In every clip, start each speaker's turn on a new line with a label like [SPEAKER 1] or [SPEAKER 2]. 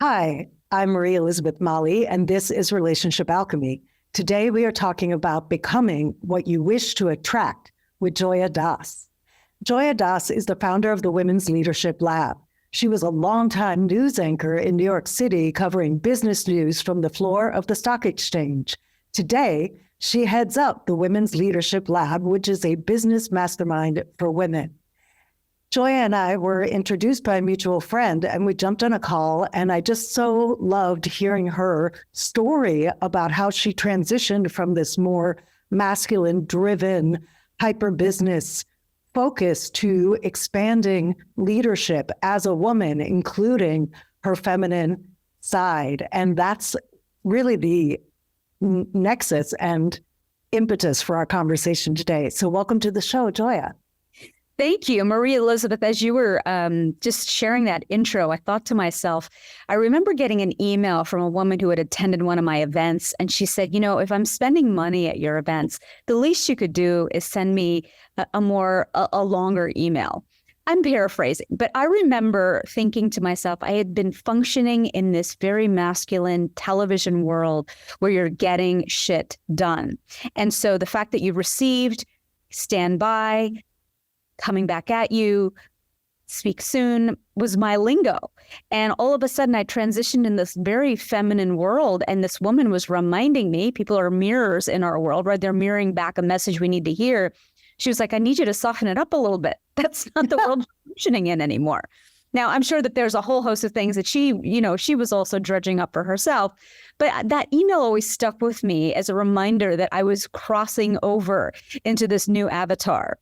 [SPEAKER 1] Hi, I'm Marie Elizabeth Molly, and this is Relationship Alchemy. Today, we are talking about becoming what you wish to attract with Joya Dass. Joya Dass is the founder of the Women's Leadership Lab. She was a longtime news anchor in New York City covering business news from the floor of the stock exchange. Today, she heads up the Women's Leadership Lab, which is a business mastermind for women. Joya and I were introduced by a mutual friend, and we jumped on a call, and I just so loved hearing her story about how she transitioned from this more masculine-driven, hyper-business focus to expanding leadership as a woman, including her feminine side. And that's really the nexus and impetus for our conversation today. So welcome to the show, Joya.
[SPEAKER 2] Thank you, Marie Elizabeth. As you were just sharing that intro, I thought to myself, I remember getting an email from a woman who had attended one of my events. And she said, if I'm spending money at your events, the least you could do is send me a longer email. I'm paraphrasing, but I remember thinking to myself, I had been functioning in this very masculine television world where you're getting shit done. And so the fact that you received, stand by, coming back at you, speak soon was my lingo. And all of a sudden I transitioned in this very feminine world. And this woman was reminding me, people are mirrors in our world, right? They're mirroring back a message we need to hear. She was like, I need you to soften it up a little bit. That's not the world you're functioning in anymore. Now, I'm sure that there's a whole host of things that she was also dredging up for herself. But that email always stuck with me as a reminder that I was crossing over into this new avatar.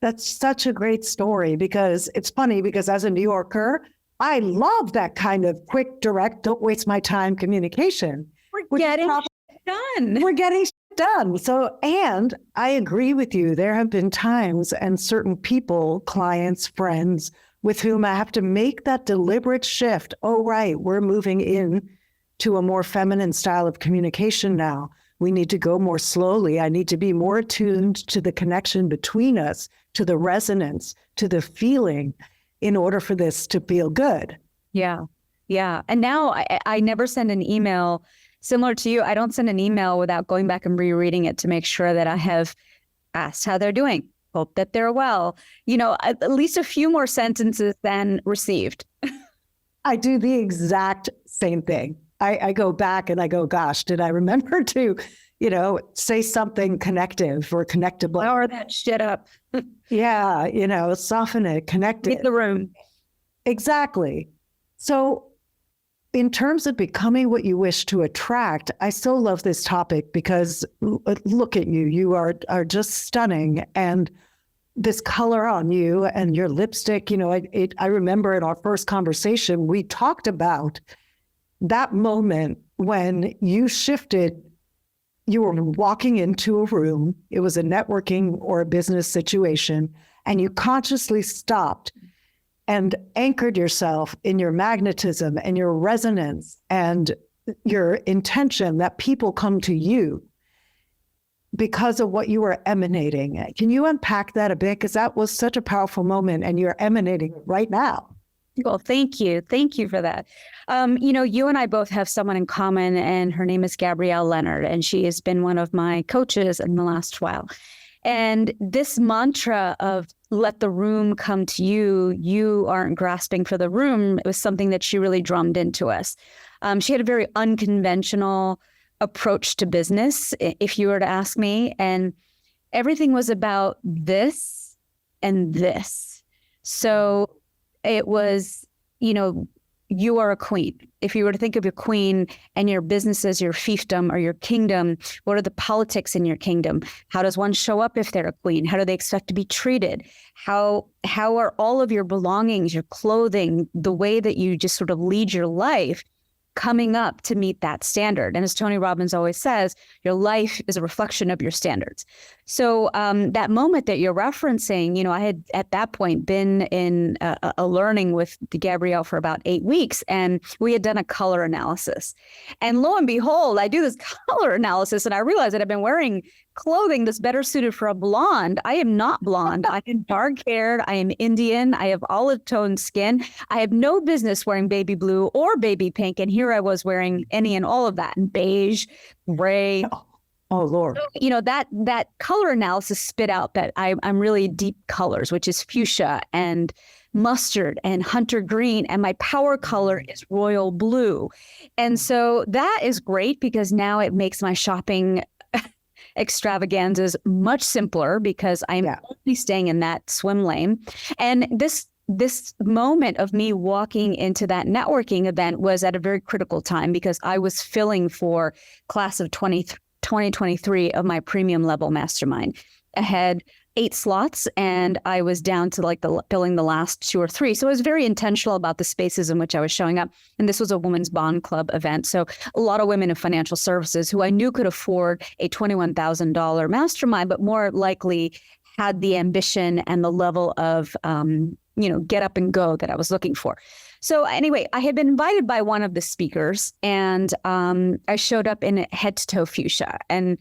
[SPEAKER 1] That's such a great story because it's funny because as a New Yorker, I love that kind of quick, direct, don't waste my time communication.
[SPEAKER 2] We're getting done.
[SPEAKER 1] We're getting done. So, and I agree with you. There have been times and certain people, clients, friends with whom I have to make that deliberate shift. Oh, right, we're moving in to a more feminine style of communication now. We need to go more slowly. I need to be more attuned to the connection between us, to the resonance, to the feeling in order for this to feel good.
[SPEAKER 2] Yeah. Yeah. And now I never send an email similar to you. I don't send an email without going back and rereading it to make sure that I have asked how they're doing, hope that they're well, at least a few more sentences than received.
[SPEAKER 1] I do the exact same thing. I go back and I go, gosh, did I remember to, say something connective or connectable?
[SPEAKER 2] Power that shit up.
[SPEAKER 1] Yeah, soften it, connect it.
[SPEAKER 2] Hit the room.
[SPEAKER 1] Exactly. So in terms of becoming what you wish to attract, I so love this topic because look at you. You are just stunning. And this color on you and your lipstick, I remember in our first conversation, we talked about that moment when you shifted, you were walking into a room, it was a networking or a business situation, and you consciously stopped and anchored yourself in your magnetism and your resonance and your intention that people come to you because of what you were emanating. Can you unpack that a bit? Because that was such a powerful moment and you're emanating right now.
[SPEAKER 2] Well, thank you. Thank you for that. You and I both have someone in common, and her name is Gabrielle Leonard, and she has been one of my coaches in the last while. And this mantra of let the room come to you, you aren't grasping for the room, it was something that she really drummed into us. She had a very unconventional approach to business, if you were to ask me, and everything was about this and this. So it was, you are a queen. If you were to think of your queen and your business as your fiefdom or your kingdom, what are the politics in your kingdom? How does one show up if they're a queen? How do they expect to be treated? How are all of your belongings, your clothing, the way that you just sort of lead your life coming up to meet that standard? And as Tony Robbins always says, your life is a reflection of your standards. So that moment that you're referencing, I had at that point been in a learning with Gabrielle for about 8 weeks, and we had done a color analysis. And lo and behold, I do this color analysis, and I realized that I've been wearing clothing that's better suited for a blonde. I am not blonde. I am dark haired. I am Indian. I have olive toned skin. I have no business wearing baby blue or baby pink. And here I was wearing any and all of that, and beige, gray.
[SPEAKER 1] Oh, Lord.
[SPEAKER 2] So, that color analysis spit out that I'm really deep colors, which is fuchsia and mustard and hunter green. And my power color is royal blue. And so that is great because now it makes my shopping extravaganzas much simpler because I'm only staying in that swim lane. And this moment of me walking into that networking event was at a very critical time because I was filling for class of 2023 of my premium level mastermind. I had 8 slots and I was down to filling the last 2 or 3. So I was very intentional about the spaces in which I was showing up. And this was a women's bond club event. So a lot of women in financial services who I knew could afford a $21,000 mastermind, but more likely had the ambition and the level of, get up and go that I was looking for. So anyway, I had been invited by one of the speakers and I showed up in head to toe fuchsia. And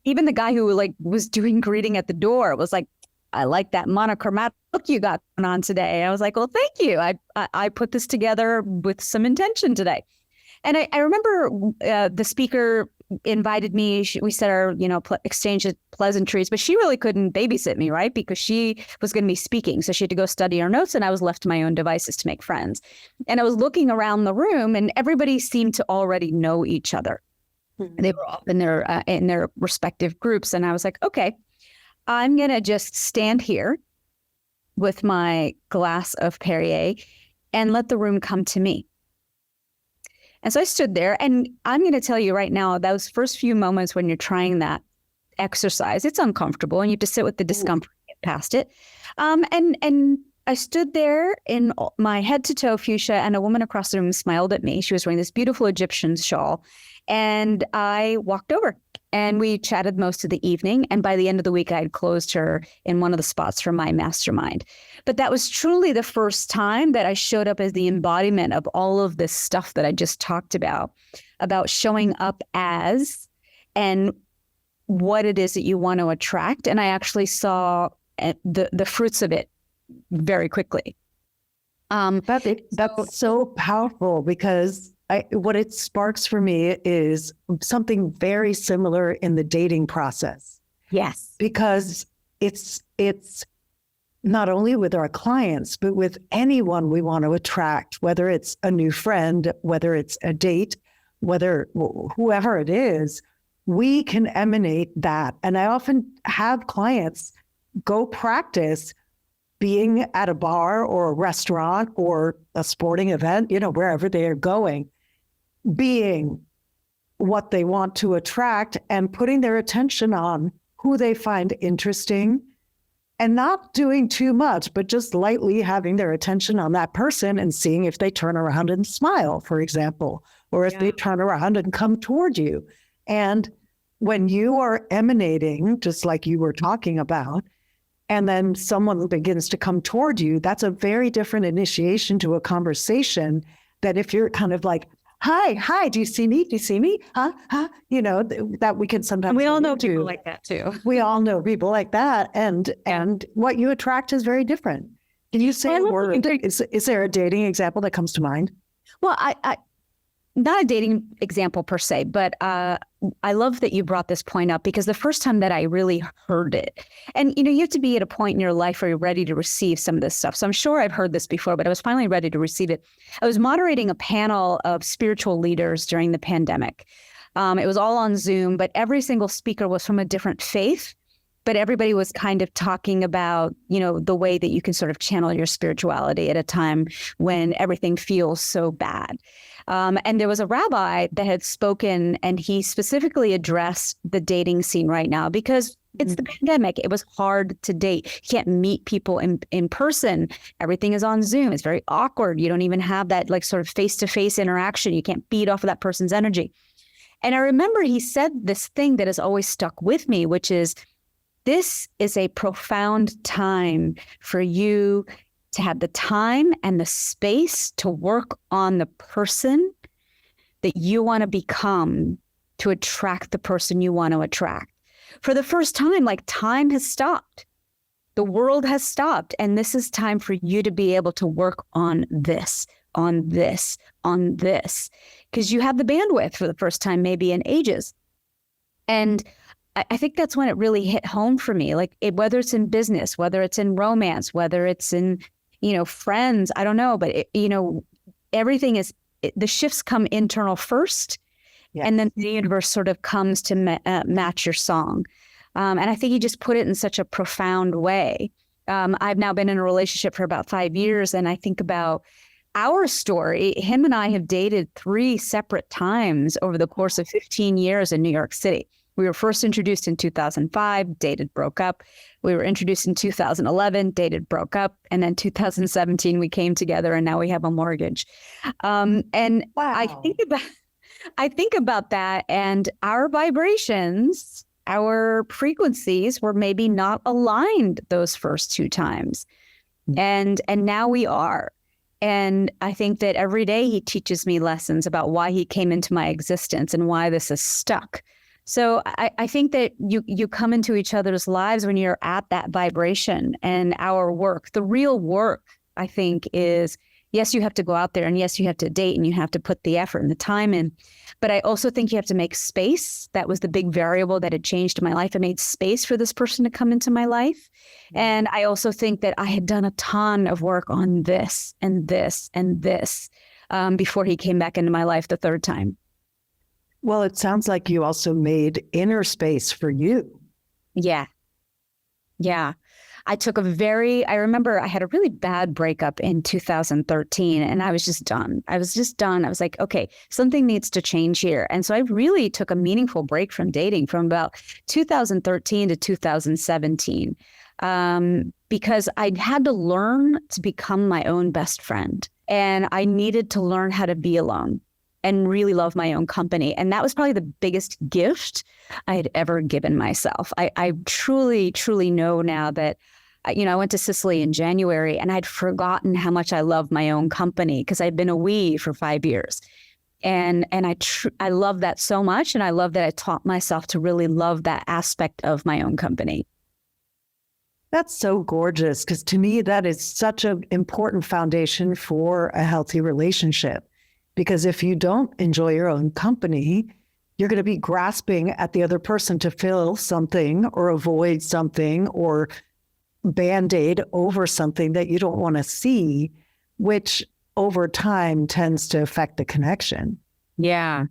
[SPEAKER 2] even the guy who was doing greeting at the door was like, I like that monochromatic look you got going on today. I was like, well, thank you. I put this together with some intention today. And I remember the speaker invited me. We said our, exchange of pleasantries, but she really couldn't babysit me, right? Because she was going to be speaking. So she had to go study her notes and I was left to my own devices to make friends. And I was looking around the room and everybody seemed to already know each other. They were all in their respective groups. And I was like, okay, I'm going to just stand here with my glass of Perrier and let the room come to me. And so I stood there, and I'm going to tell you right now, those first few moments when you're trying that exercise, it's uncomfortable and you have to sit with the discomfort and get past it. And I stood there in my head to toe fuchsia, and a woman across the room smiled at me. She was wearing this beautiful Egyptian shawl. And I walked over and we chatted most of the evening. And by the end of the week, I had closed her in one of the spots for my mastermind. But that was truly the first time that I showed up as the embodiment of all of this stuff that I just talked about showing up as and what it is that you want to attract. And I actually saw the fruits of it very quickly.
[SPEAKER 1] That's so powerful because what it sparks for me is something very similar in the dating process.
[SPEAKER 2] Yes.
[SPEAKER 1] Because it's not only with our clients, but with anyone we want to attract, whether it's a new friend, whether it's a date, whoever it is, we can emanate that. And I often have clients go practice being at a bar or a restaurant or a sporting event, wherever they are going, being what they want to attract and putting their attention on who they find interesting and not doing too much, but just lightly having their attention on that person and seeing if they turn around and smile, for example, or if they turn around and come toward you. And when you are emanating, just like you were talking about, and then someone begins to come toward you, that's a very different initiation to a conversation than if you're kind of like, hi, do you see me? Huh? That we can sometimes.
[SPEAKER 2] And we all know people like that too.
[SPEAKER 1] We all know people like that. And what you attract is very different. Can you say a word? Is there a dating example that comes to mind?
[SPEAKER 2] Well, I not a dating example per se, but I love that you brought this point up because the first time that I really heard it, and you have to be at a point in your life where you're ready to receive some of this stuff. So I'm sure I've heard this before, but I was finally ready to receive it. I was moderating a panel of spiritual leaders during the pandemic. It was all on Zoom, but every single speaker was from a different faith. But everybody was kind of talking about, the way that you can sort of channel your spirituality at a time when everything feels so bad. And there was a rabbi that had spoken, and he specifically addressed the dating scene right now because it's the pandemic. It was hard to date. You can't meet people in person. Everything is on Zoom. It's very awkward. You don't even have that sort of face-to-face interaction. You can't feed off of that person's energy. And I remember he said this thing that has always stuck with me, which is, this is a profound time for you to have the time and the space to work on the person that you want to become to attract the person you want to attract. For the first time, like, time has stopped. The world has stopped. And this is time for you to be able to work on this, on this, on this, because you have the bandwidth for the first time, maybe in ages. And I think that's when it really hit home for me, like whether it's in business, whether it's in romance, whether it's in, friends, I don't know, but everything is, the shifts come internal first. Yes. And then the universe sort of comes to match your song. And I think you just put it in such a profound way. I've now been in a relationship for about 5 years, and I think about our story. Him and I have dated 3 separate times over the course of 15 years in New York City. We were first introduced in 2005, dated, broke up. We were introduced in 2011, dated, broke up. And then 2017, we came together, and now we have a mortgage. And wow. I think about that, and our vibrations, our frequencies were maybe not aligned those first 2 times. And now we are. And I think that every day he teaches me lessons about why he came into my existence and why this is stuck. So I think that you come into each other's lives when you're at that vibration. And our work, the real work, I think, is, yes, you have to go out there, and yes, you have to date, and you have to put the effort and the time in. But I also think you have to make space. That was the big variable that had changed my life. I made space for this person to come into my life. And I also think that I had done a ton of work on this and this and this before he came back into my life the 3rd time.
[SPEAKER 1] Well, it sounds like you also made inner space for you.
[SPEAKER 2] Yeah. I remember I had a really bad breakup in 2013, and I was just done. I was like, okay, something needs to change here. And so I really took a meaningful break from dating from about 2013 to 2017, because I had to learn to become my own best friend. And I needed to learn how to be alone and really love my own company. And that was probably the biggest gift I had ever given myself. I truly, truly know now that, I went to Sicily in January, and I'd forgotten how much I love my own company because I'd been a we for 5 years. And I love that so much. And I love that I taught myself to really love that aspect of my own company.
[SPEAKER 1] That's so gorgeous, because to me, that is such an important foundation for a healthy relationship. Because if you don't enjoy your own company, you're going to be grasping at the other person to fill something or avoid something or Band-Aid over something that you don't want to see, which over time tends to affect the connection.
[SPEAKER 2] Yeah.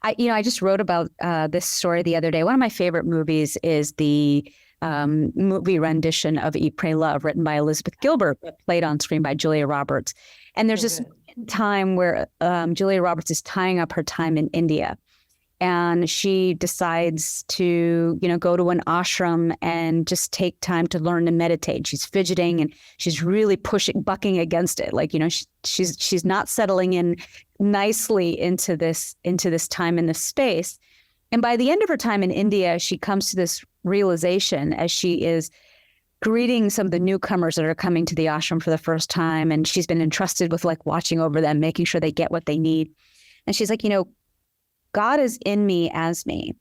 [SPEAKER 2] I just wrote about this story the other day. One of my favorite movies is the movie rendition of Eat, Pray, Love, written by Elizabeth Gilbert, but played on screen by Julia Roberts. And there's this time where Julia Roberts is tying up her time in India. And she decides to, go to an ashram and just take time to learn to meditate. She's fidgeting, and she's really bucking against it. Like, she's not settling in nicely into this time in this space. And by the end of her time in India, she comes to this realization as she is greeting some of the newcomers that are coming to the ashram for the first time. And she's been entrusted with watching over them, making sure they get what they need. And she's like, God is in me as me.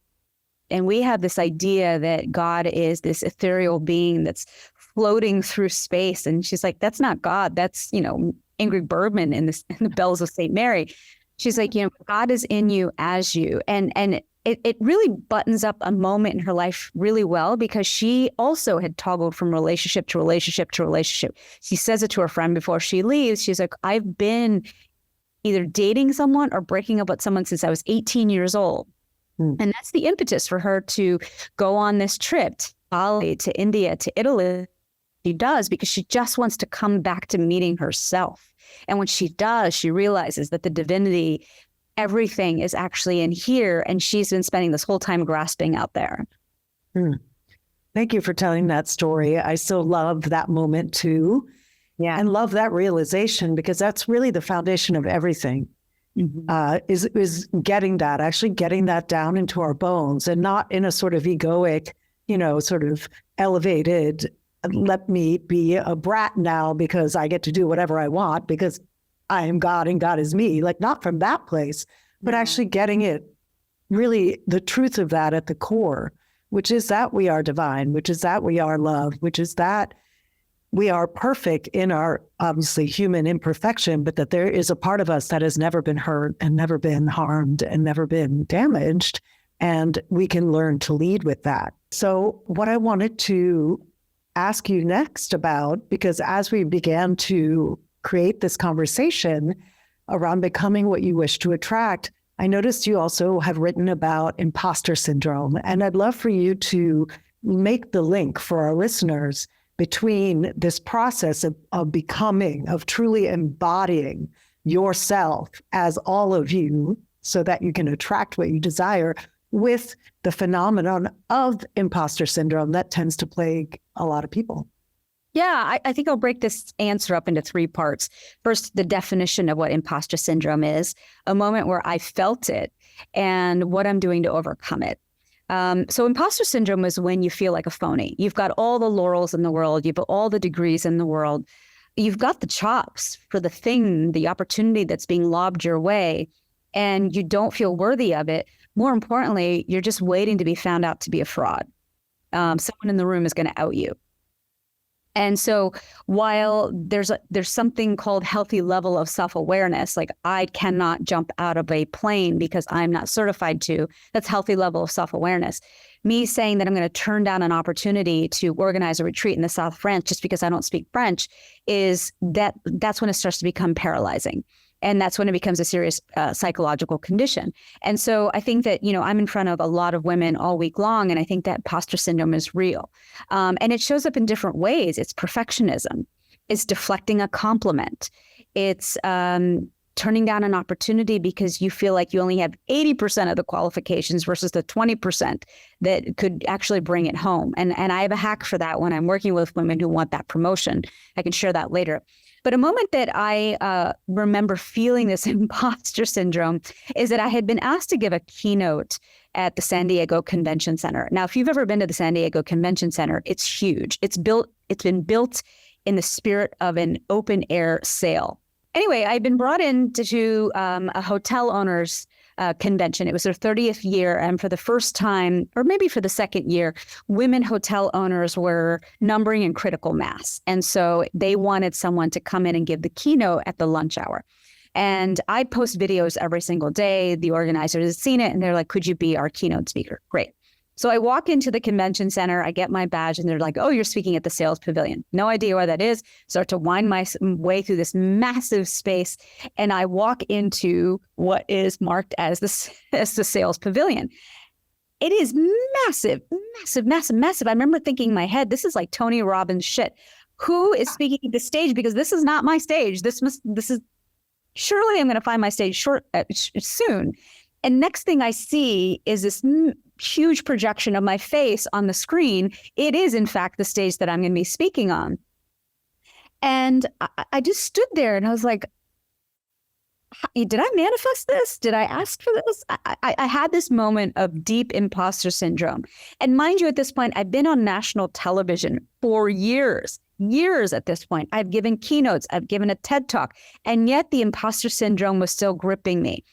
[SPEAKER 2] And we have this idea that God is this ethereal being that's floating through space. And she's like, that's not God. That's, Ingrid Bergman in the Bells of St. Mary. She's like, God is in you as you. And it really buttons up a moment in her life really well, because she also had toggled from relationship to relationship to relationship. She says it to her friend before she leaves. She's like, I've been either dating someone or breaking up with someone since I was 18 years old. And that's the impetus for her to go on this trip to Bali, to India, to Italy. She does, because she just wants to come back to meeting herself. And when she does, she realizes that the divinity, everything is actually in here, and she's been spending this whole time grasping out there.
[SPEAKER 1] Thank you for telling that story. I so love that moment too. Yeah. And love that realization, because that's really the foundation of everything. Is getting that down into our bones, and not in a sort of egoic, sort of elevated, let me be a brat now because I get to do whatever I want because I am God and God is me. Like, not from that place, but actually getting it really the truth of that at the core, which is that we are divine, which is that we are love, which is that we are perfect in our obviously human imperfection, but that there is a part of us that has never been hurt and never been harmed and never been damaged. And we can learn to lead with that. So what I wanted to ask you next about, because as we began to create this conversation around becoming what you wish to attract, I noticed you also have written about imposter syndrome. And I'd love for you to make the link for our listeners between this process of becoming, of truly embodying yourself as all of you so that you can attract what you desire, with the phenomenon of imposter syndrome that tends to plague a lot of people.
[SPEAKER 2] Yeah, I think I'll break this answer up into three parts. First, the definition of what imposter syndrome is, a moment where I felt it, and what I'm doing to overcome it. So imposter syndrome is when you feel like a phony. You've got all the laurels in the world. You've got all the degrees in the world. You've got the chops for the thing, the opportunity that's being lobbed your way, and you don't feel worthy of it. More importantly, you're just waiting to be found out to be a fraud. Someone in the room is going to out you. And so while there's something called healthy level of self-awareness, like I cannot jump out of a plane because I'm not certified to, that's healthy level of self-awareness. Me saying that I'm going to turn down an opportunity to organize a retreat in the South of France just because I don't speak French that's when it starts to become paralyzing. And that's when it becomes a serious psychological condition. And so I think that, I'm in front of a lot of women all week long, and I think that imposter syndrome is real. And it shows up in different ways. It's perfectionism. It's deflecting a compliment. It's turning down an opportunity because you feel like you only have 80% of the qualifications versus the 20% that could actually bring it home. And I have a hack for that when I'm working with women who want that promotion. I can share that later. But a moment that I remember feeling this imposter syndrome is that I had been asked to give a keynote at the San Diego Convention Center. Now, if you've ever been to the San Diego Convention Center, it's huge. It's been built in the spirit of an open air sale. Anyway, I'd been brought in to a hotel owners convention. It was their 30th year. And for the first time, or maybe for the second year, women hotel owners were numbering in critical mass. And so they wanted someone to come in and give the keynote at the lunch hour. And I post videos every single day. The organizers had seen it and they're like, could you be our keynote speaker? Great. So I walk into the convention center, I get my badge, and they're like, oh, you're speaking at the sales pavilion. No idea where that is. Start to wind my way through this massive space. And I walk into what is marked as the sales pavilion. It is massive, massive, massive, massive. I remember thinking in my head, this is like Tony Robbins shit. Who is speaking at the stage? Because this is not my stage. Surely I'm going to find my stage soon. And next thing I see is this huge projection of my face on the screen. It is, in fact, the stage that I'm going to be speaking on. And I just stood there and I was like, did I manifest this? Did I ask for this? I had this moment of deep imposter syndrome. And mind you, at this point, I've been on national television for years at this point. I've given keynotes, I've given a TED Talk, and yet the imposter syndrome was still gripping me.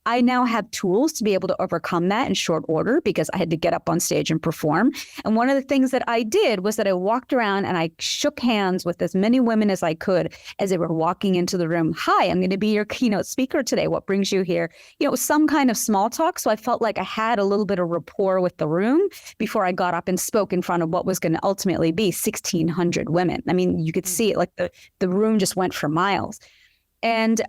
[SPEAKER 2] I now have tools to be able to overcome that in short order because I had to get up on stage and perform. And one of the things that I did was that I walked around and I shook hands with as many women as I could as they were walking into the room. Hi, I'm going to be your keynote speaker today. What brings you here? Some kind of small talk. So I felt like I had a little bit of rapport with the room before I got up and spoke in front of what was going to ultimately be 1,600 women. I mean, you could see it, like the room just went for miles. And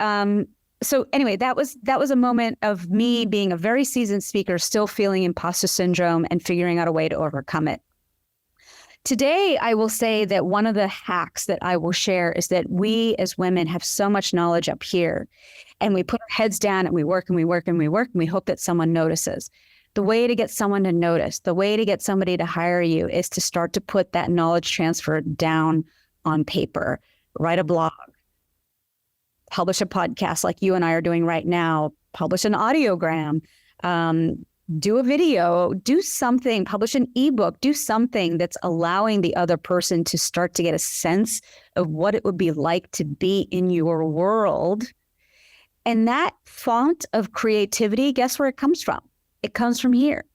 [SPEAKER 2] so anyway, that was a moment of me being a very seasoned speaker, still feeling imposter syndrome and figuring out a way to overcome it. Today, I will say that one of the hacks that I will share is that we as women have so much knowledge up here, and we put our heads down and we work and we work and we work and we hope that someone notices. The way to get someone to notice, the way to get somebody to hire you is to start to put that knowledge transfer down on paper, write a blog, publish a podcast like you and I are doing right now, publish an audiogram, do a video, do something, publish an ebook, do something that's allowing the other person to start to get a sense of what it would be like to be in your world. And that font of creativity, guess where it comes from? It comes from here.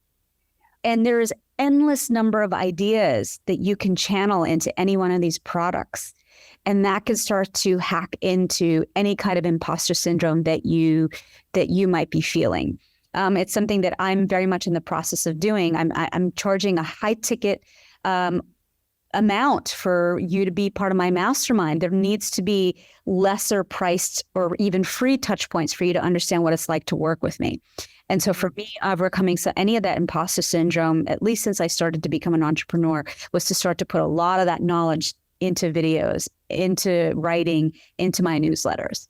[SPEAKER 2] And there is endless number of ideas that you can channel into any one of these products. And that can start to hack into any kind of imposter syndrome that you might be feeling. It's something that I'm very much in the process of doing. I'm charging a high ticket amount for you to be part of my mastermind. There needs to be lesser priced or even free touch points for you to understand what it's like to work with me. And so for me, overcoming any of that imposter syndrome, at least since I started to become an entrepreneur, was to start to put a lot of that knowledge into videos, into writing, into my newsletters.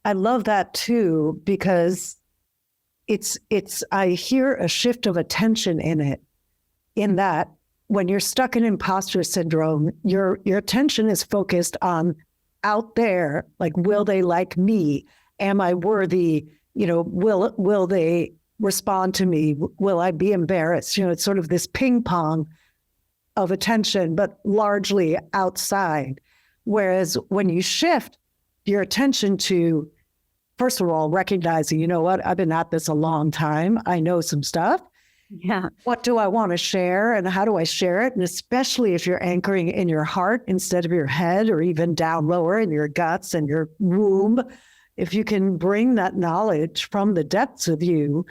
[SPEAKER 1] I love that too, because I hear a shift of attention in it, in that when you're stuck in imposter syndrome, your attention is focused on out there, like, will they like me? Am I worthy? Will they respond to me? Will I be embarrassed? It's sort of this ping pong of attention, but largely outside. Whereas when you shift your attention to, first of all, recognizing, you know what, I've been at this a long time. I know some stuff.
[SPEAKER 2] Yeah.
[SPEAKER 1] What do I want to share and how do I share it? And especially if you're anchoring in your heart instead of your head, or even down lower in your guts and your womb, if you can bring that knowledge from the depths of you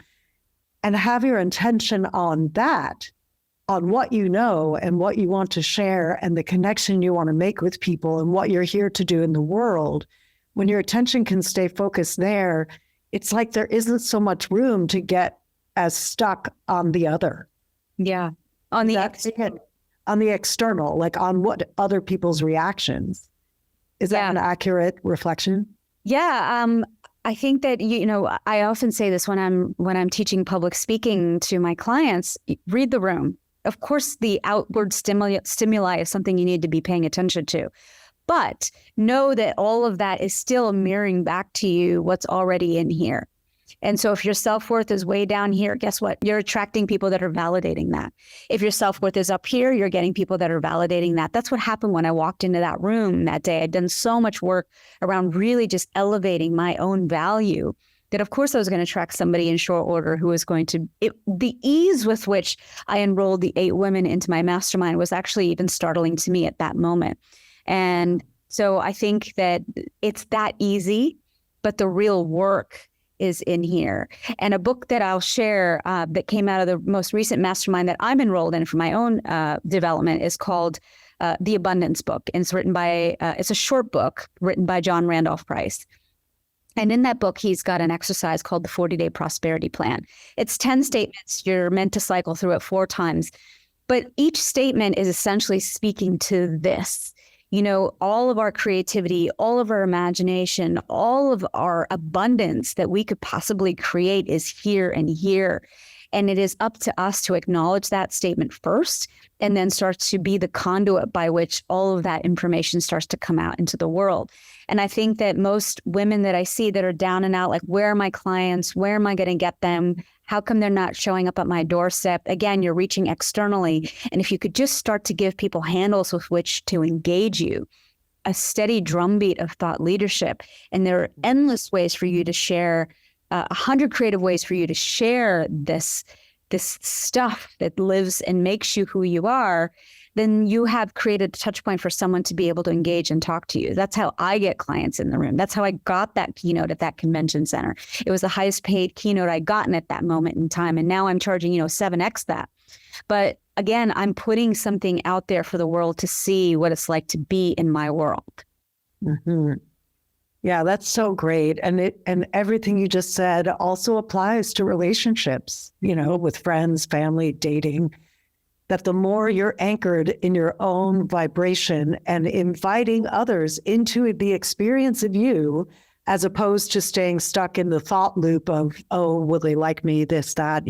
[SPEAKER 1] and have your intention on that, on what you know and what you want to share and the connection you want to make with people and what you're here to do in the world, when your attention can stay focused there, it's like there isn't so much room to get as stuck on the other.
[SPEAKER 2] Yeah. On the
[SPEAKER 1] external, like on what other people's reactions. Is that an accurate reflection?
[SPEAKER 2] Yeah. I think that, I often say this when I'm teaching public speaking to my clients: read the room. Of course, the outward stimuli is something you need to be paying attention to. But know that all of that is still mirroring back to you what's already in here. And so if your self-worth is way down here, guess what? You're attracting people that are validating that. If your self-worth is up here, you're getting people that are validating that. That's what happened when I walked into that room that day. I'd done so much work around really just elevating my own value that, of course, I was going to attract somebody in short order who was going to, the ease with which I enrolled the 8 women into my mastermind was actually even startling to me at that moment. And so I think that it's that easy, but the real work is in here. And a book that I'll share that came out of the most recent mastermind that I'm enrolled in for my own development is called The Abundance Book. And it's written by, it's a short book written by John Randolph Price. And in that book, he's got an exercise called the 40-Day Prosperity Plan. It's 10 statements. You're meant to cycle through it 4 times. But each statement is essentially speaking to this. All of our creativity, all of our imagination, all of our abundance that we could possibly create is here and here. And it is up to us to acknowledge that statement first, and then start to be the conduit by which all of that information starts to come out into the world. And I think that most women that I see that are down and out, like, where are my clients? Where am I going to get them? How come they're not showing up at my doorstep? Again, you're reaching externally. And if you could just start to give people handles with which to engage you, a steady drumbeat of thought leadership. And there are endless ways for you to share, 100 creative ways for you to share this stuff that lives and makes you who you are. Then you have created a touch point for someone to be able to engage and talk to you. That's how I get clients in the room. That's how I got that keynote at that convention center. It was the highest paid keynote I'd gotten at that moment in time. And now I'm charging, 7x that. But again, I'm putting something out there for the world to see what it's like to be in my world.
[SPEAKER 1] Mm-hmm. Yeah, that's so great. And everything you just said also applies to relationships, with friends, family, dating. That the more you're anchored in your own vibration and inviting others into the experience of you, as opposed to staying stuck in the thought loop of, oh, will they like me, this, that,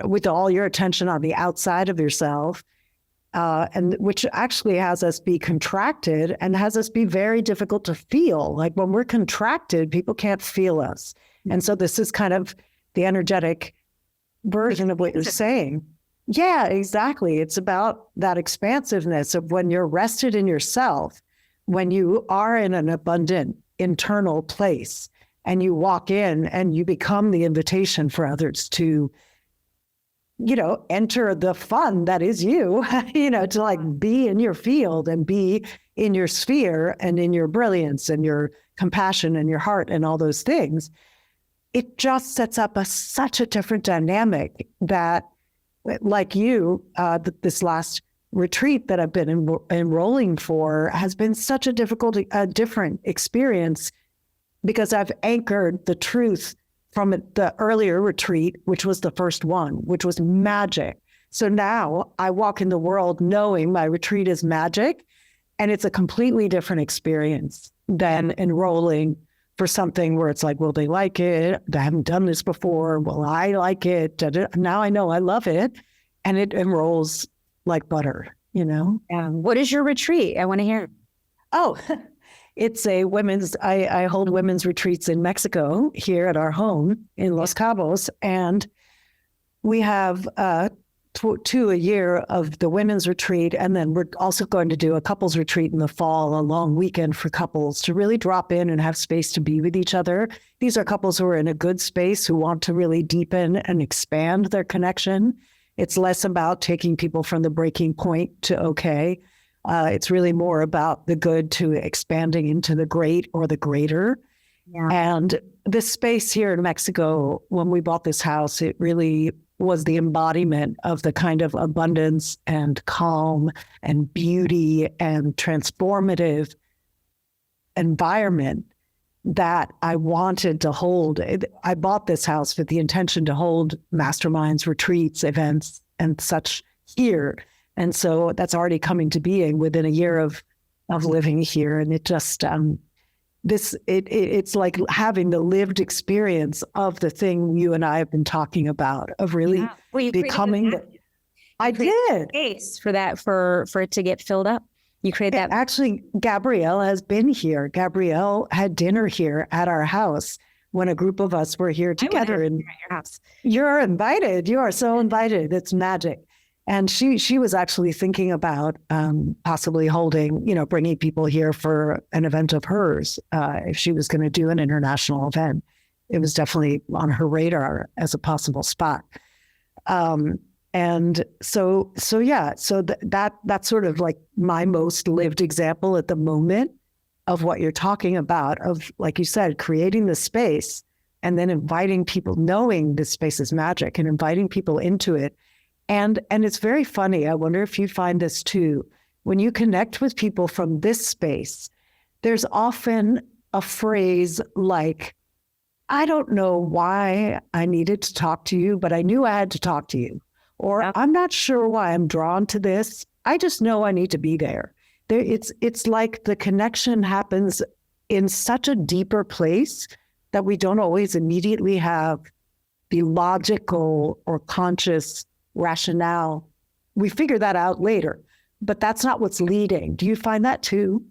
[SPEAKER 1] with all your attention on the outside of yourself, and which actually has us be contracted and has us be very difficult to feel. Like when we're contracted, people can't feel us. And so this is kind of the energetic version of what you're saying. Yeah, exactly. It's about that expansiveness of when you're rested in yourself, when you are in an abundant internal place and you walk in and you become the invitation for others to, enter the fun that is you, to like be in your field and be in your sphere and in your brilliance and your compassion and your heart and all those things. It just sets up such a different dynamic that, like you, this last retreat that I've been enrolling for has been such a different experience because I've anchored the truth from the earlier retreat, which was the first one, which was magic. So now I walk in the world knowing my retreat is magic, and it's a completely different experience than enrolling for something where it's like, will they like it? They haven't done this before. Will I like it? Now I know I love it. And it enrolls like butter,
[SPEAKER 2] What is your retreat? I want to hear.
[SPEAKER 1] Oh, it's a I hold women's retreats in Mexico here at our home in Los Cabos. And we have two a year of the women's retreat. And then we're also going to do a couples retreat in the fall, a long weekend for couples to really drop in and have space to be with each other. These are couples who are in a good space, who want to really deepen and expand their connection. It's less about taking people from the breaking point to okay. It's really more about the good to expanding into the great or the greater. Yeah. And this space here in Mexico, when we bought this house, it really was the embodiment of the kind of abundance and calm and beauty and transformative environment that I wanted to hold. I bought this house with the intention to hold masterminds, retreats, events, and such here. And so that's already coming to being within a year of living here. And it just, it's like having the lived experience of the thing you and I have been talking about, of really becoming. I did.
[SPEAKER 2] Space for that, for it to get filled up. You create that.
[SPEAKER 1] Actually, Gabrielle has been here. Gabrielle had dinner here at our house when a group of us were here together.
[SPEAKER 2] At your house.
[SPEAKER 1] You're invited. You are so invited. It's magic. And she was actually thinking about possibly holding, bringing people here for an event of hers if she was going to do an international event. It was definitely on her radar as a possible spot. And so that's sort of like my most lived example at the moment of what you're talking about, of, like you said, creating the space and then inviting people, knowing this space is magic and inviting people into it. And it's very funny. I wonder if you find this too. When you connect with people from this space, there's often a phrase like, I don't know why I needed to talk to you, but I knew I had to talk to you. Or I'm not sure why I'm drawn to this. I just know I need to be there. It's like the connection happens in such a deeper place that we don't always immediately have the logical or conscious rationale. We figure that out later, but that's not what's leading. Do you find that too?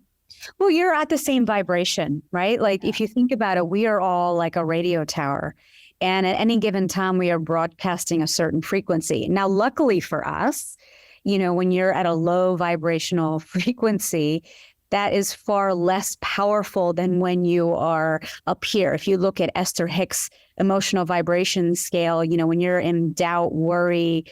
[SPEAKER 2] Well, you're at the same vibration, right? Like if you think about it, we are all like a radio tower. And at any given time, we are broadcasting a certain frequency. Now, luckily for us, when you're at a low vibrational frequency, that is far less powerful than when you are up here. If you look at Esther Hicks' emotional vibration scale, when you're in doubt, worry,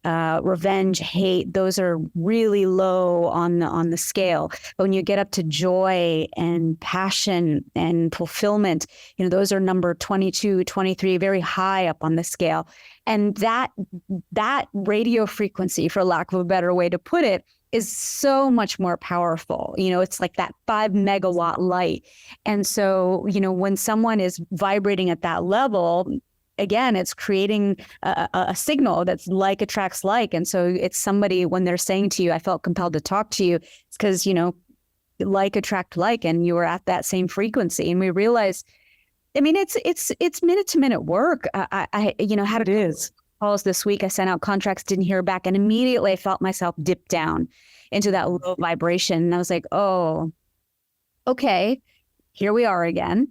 [SPEAKER 2] revenge, hate, those are really low on the scale. But when you get up to joy and passion and fulfillment, those are number 22, 23, very high up on the scale. And that radio frequency, for lack of a better way to put it, is so much more powerful. It's like that 5 megawatt light. And so, when someone is vibrating at that level, again, it's creating a signal that's like attracts like. And so it's somebody, when they're saying to you, I felt compelled to talk to you, it's because, like attract like, and you were at that same frequency. And we realize, it's minute to minute work. I had calls this week. I sent out contracts, didn't hear back. And immediately I felt myself dip down into that low vibration. And I was like, oh, okay, here we are again.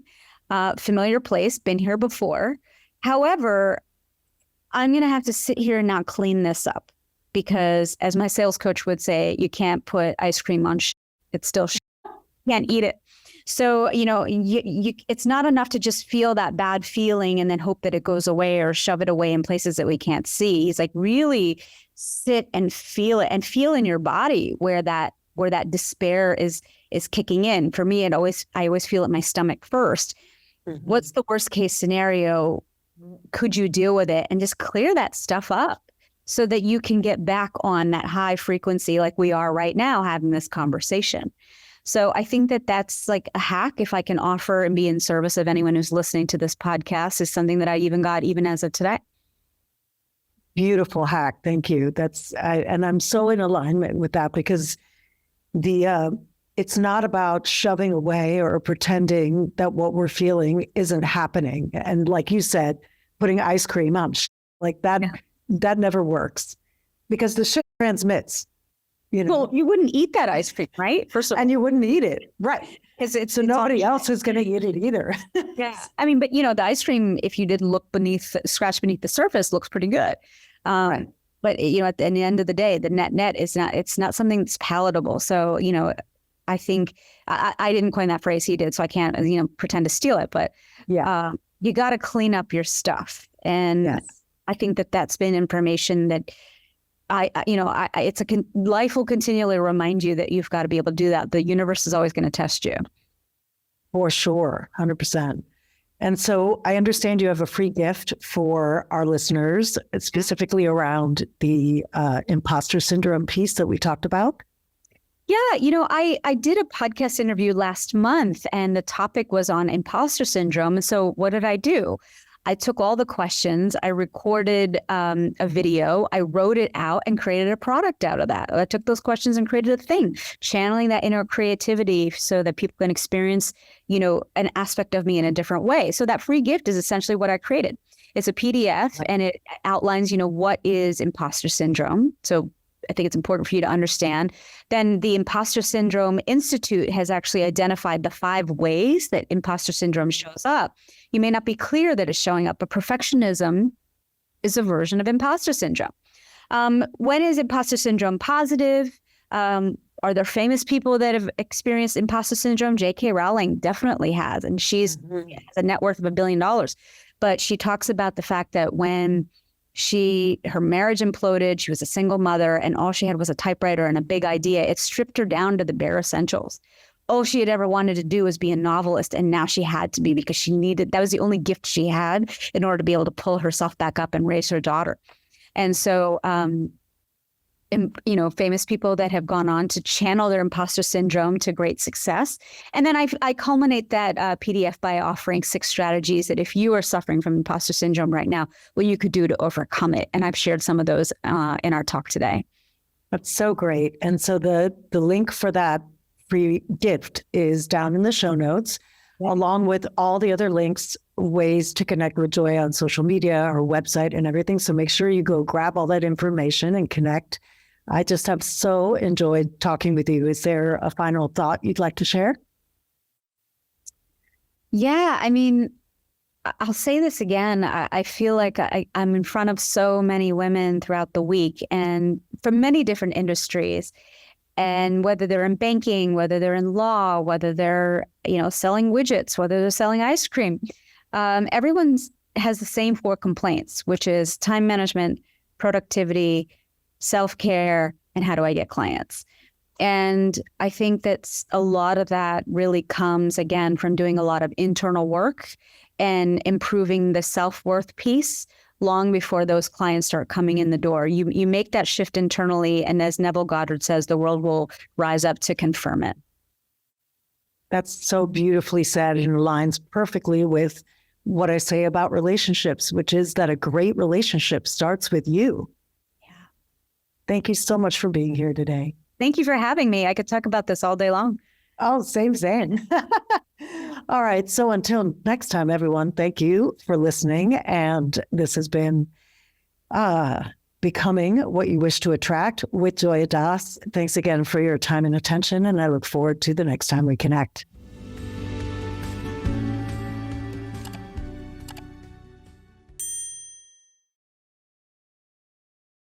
[SPEAKER 2] familiar place, been here before. However, I'm going to have to sit here and now clean this up because, as my sales coach would say, you can't put ice cream on it's still you can't eat it. So, it's not enough to just feel that bad feeling and then hope that it goes away or shove it away in places that we can't see. He's like, really sit and feel it and feel in your body where that despair is kicking in. For me, I always feel it in my stomach first. Mm-hmm. What's the worst case scenario? Could you deal with it and just clear that stuff up so that you can get back on that high frequency like we are right now having this conversation? So I think that that's like a hack, if I can offer and be in service of anyone who's listening to this podcast, is something that I even got even as of today.
[SPEAKER 1] Beautiful hack. Thank you. And I'm so in alignment with that because it's not about shoving away or pretending that what we're feeling isn't happening. And like you said, putting ice cream on like that, that never works because the shit transmits.
[SPEAKER 2] Well, you wouldn't eat that ice cream, right?
[SPEAKER 1] First of all, and you wouldn't eat it, right? So nobody else is going to eat it either.
[SPEAKER 2] Yeah, I mean, but the ice cream, if you did scratch beneath the surface, looks pretty good. Right. But at the end of the day, the net is not. It's not something that's palatable. So I think I didn't coin that phrase; he did, so I can't pretend to steal it. But yeah, you got to clean up your stuff, and yes. I think that's been information that. Life will continually remind you that you've got to be able to do that. The universe is always going to test you.
[SPEAKER 1] For sure, 100%. And so I understand you have a free gift for our listeners, specifically around the imposter syndrome piece that we talked about.
[SPEAKER 2] Yeah, I did a podcast interview last month and the topic was on imposter syndrome. And so what did I do? I took all the questions, I recorded a video, I wrote it out and created a product out of that. I took those questions and created a thing, channeling that inner creativity so that people can experience, an aspect of me in a different way. So that free gift is essentially what I created. It's a PDF and it outlines, what is imposter syndrome. So I think it's important for you to understand. Then the Imposter Syndrome Institute has actually identified the 5 ways that imposter syndrome shows up. You may not be clear that it's showing up, but perfectionism is a version of imposter syndrome. When is imposter syndrome positive? Are there famous people that have experienced imposter syndrome? J.K. Rowling definitely has, and she's has a net worth of $1 billion. But she talks about the fact that when her marriage imploded, she was a single mother, and all she had was a typewriter and a big idea. It stripped her down to the bare essentials. All she had ever wanted to do was be a novelist, and now she had to be because that was the only gift she had in order to be able to pull herself back up and raise her daughter. And so, famous people that have gone on to channel their imposter syndrome to great success. And then I culminate that PDF by offering 6 strategies that if you are suffering from imposter syndrome right now, what you could do to overcome it. And I've shared some of those in our talk today.
[SPEAKER 1] That's so great. And so the link for that free gift is down in the show notes, along with all the other links, ways to connect with Joya on social media, our website and everything. So make sure you go grab all that information and connect. I just have so enjoyed talking with you. Is there a final thought you'd like to share?
[SPEAKER 2] Yeah, I mean, I'll say this again. I feel like I'm in front of so many women throughout the week and from many different industries. And whether they're in banking, whether they're in law, whether they're, selling widgets, whether they're selling ice cream, everyone has the same 4 complaints, which is time management, productivity, self-care, and how do I get clients? And I think that a lot of that really comes, again, from doing a lot of internal work and improving the self-worth piece long before those clients start coming in the door. You make that shift internally, and as Neville Goddard says, the world will rise up to confirm it.
[SPEAKER 1] That's so beautifully said and aligns perfectly with what I say about relationships, which is that a great relationship starts with you. Thank you so much for being here today.
[SPEAKER 2] Thank you for having me. I could talk about this all day long.
[SPEAKER 1] Oh, same. All right. So until next time, everyone, thank you for listening. And this has been Becoming What You Wish to Attract with Joya Dass. Thanks again for your time and attention. And I look forward to the next time we connect.